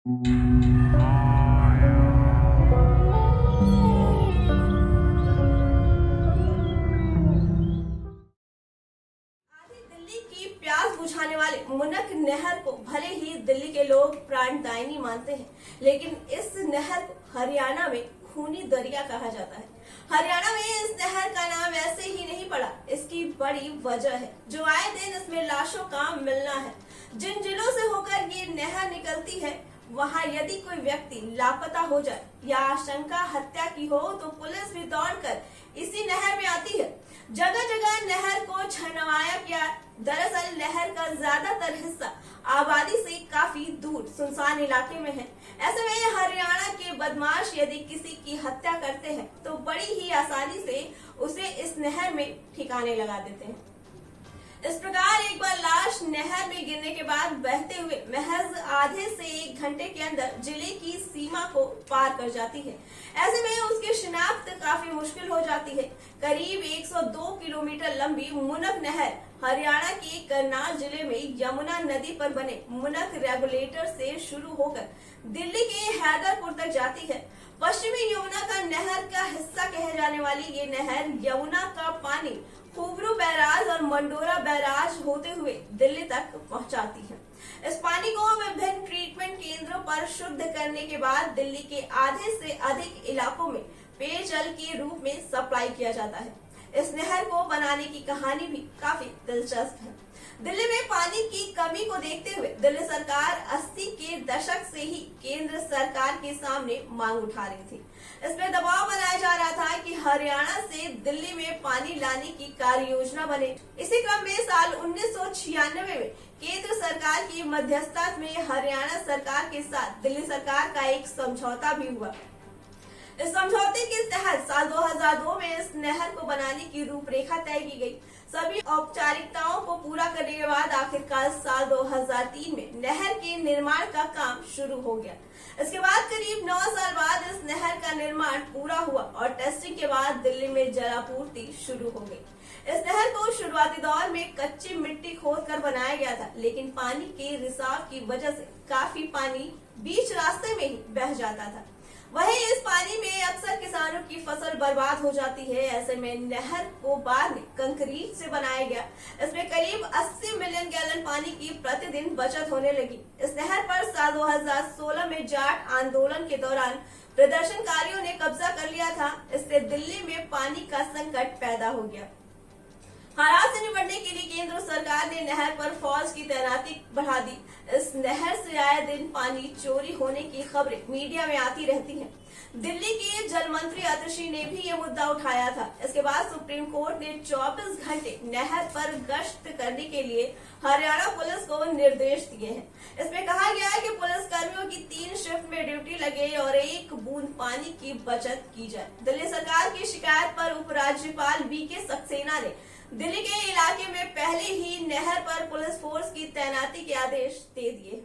दिल्ली की प्यास बुझाने वाले मुनक नहर को भले ही दिल्ली के लोग प्राणदायिनी मानते हैं, लेकिन इस नहर को हरियाणा में खूनी दरिया कहा जाता है। हरियाणा में इस नहर का नाम ऐसे ही नहीं पड़ा, इसकी बड़ी वजह है जो आए दिन इसमें लाशों का मिलना है। जिन जिलों से होकर ये नहर निकलती है, वहाँ यदि कोई व्यक्ति लापता हो जाए या आशंका हत्या की हो तो पुलिस भी दौड़कर इसी नहर में आती है। जगह जगह नहर को छनवाया गया। दरअसल नहर का ज्यादातर हिस्सा आबादी से काफी दूर सुनसान इलाके में है। ऐसे में हरियाणा के बदमाश यदि किसी की हत्या करते हैं तो बड़ी ही आसानी से उसे इस नहर में ठिकाने लगा देते हैं। इस प्रकार एक बार लाश नहर में गिरने के बाद बहते हुए महज आधे से 1 घंटे के अंदर जिले की सीमा को पार कर जाती है। ऐसे में उसकी शिनाख्त काफी मुश्किल हो जाती है। करीब 102 किलोमीटर लंबी मुनक नहर हरियाणा के करनाल जिले में यमुना नदी पर बने मुनक रेगुलेटर से शुरू होकर दिल्ली के हैदरपुर तक जाती है। पश्चिमी यमुना का नहर का हिस्सा कहे जाने वाली ये नहर यमुना का पानी खुबरू बैराज और मंडोरा बैराज होते हुए दिल्ली तक पहुंचाती है। इस पानी को विभिन्न ट्रीटमेंट केंद्रों पर शुद्ध करने के बाद दिल्ली के आधे से अधिक इलाकों में पेयजल के रूप में सप्लाई किया जाता है। इस नहर को बनाने की कहानी भी काफी दिलचस्प है। दिल्ली में पानी की कमी को देखते हुए दिल्ली सरकार 80 के दशक से ही केंद्र सरकार के सामने मांग उठा रही थी। इसमें दबाव बनाया जा रहा था कि हरियाणा से दिल्ली में पानी लाने की कार्य योजना बने। इसी क्रम में साल 1996 में केंद्र सरकार की मध्यस्थता में हरियाणा सरकार के साथ दिल्ली सरकार का एक समझौता भी हुआ। इस समझौते के तहत साल 2002 में इस नहर को बनाने की रूपरेखा तय की गई। सभी औपचारिकताओं को पूरा करने के बाद आखिरकार साल 2003 में नहर के निर्माण का काम शुरू हो गया। इसके बाद करीब 9 साल बाद इस नहर का निर्माण पूरा हुआ और टेस्टिंग के बाद दिल्ली में जलापूर्ति शुरू हो गई। इस नहर को शुरुआती दौर में कच्ची मिट्टी खोदकर बनाया गया था, लेकिन पानी के रिसाव की वजह से काफी पानी बीच रास्ते में ही बह जाता था। वहीं इस पानी में अक्सर किसानों की फसल बर्बाद हो जाती है। ऐसे में नहर को बाद में कंक्रीट से बनाया गया। इसमें करीब 80 मिलियन गैलन पानी की प्रतिदिन बचत होने लगी। इस नहर पर साल 2016 में जाट आंदोलन के दौरान प्रदर्शनकारियों ने कब्जा कर लिया था। इससे दिल्ली में पानी का संकट पैदा हो गया। हालात से निपटने के लिए केंद्र सरकार ने नहर पर फौज की तैनाती बढ़ा दी। इस नहर से आए दिन पानी चोरी होने की खबरें मीडिया में आती रहती हैं। दिल्ली के जल मंत्री आतिशी ने भी ये मुद्दा उठाया था। इसके बाद सुप्रीम कोर्ट ने 24 घंटे नहर पर गश्त करने के लिए हरियाणा पुलिस को निर्देश दिए हैं। इसमें कहा गया है कि पुलिस कर्मियों की 3 शिफ्ट में ड्यूटी लगे और 1 बूंद पानी की बचत की जाए। दिल्ली सरकार की शिकायत पर उपराज्यपाल BK सक्सेना ने दिल्ली के इलाके में पहले ही नहर पर पुलिस फोर्स की तैनाती के आदेश दे दिए हैं।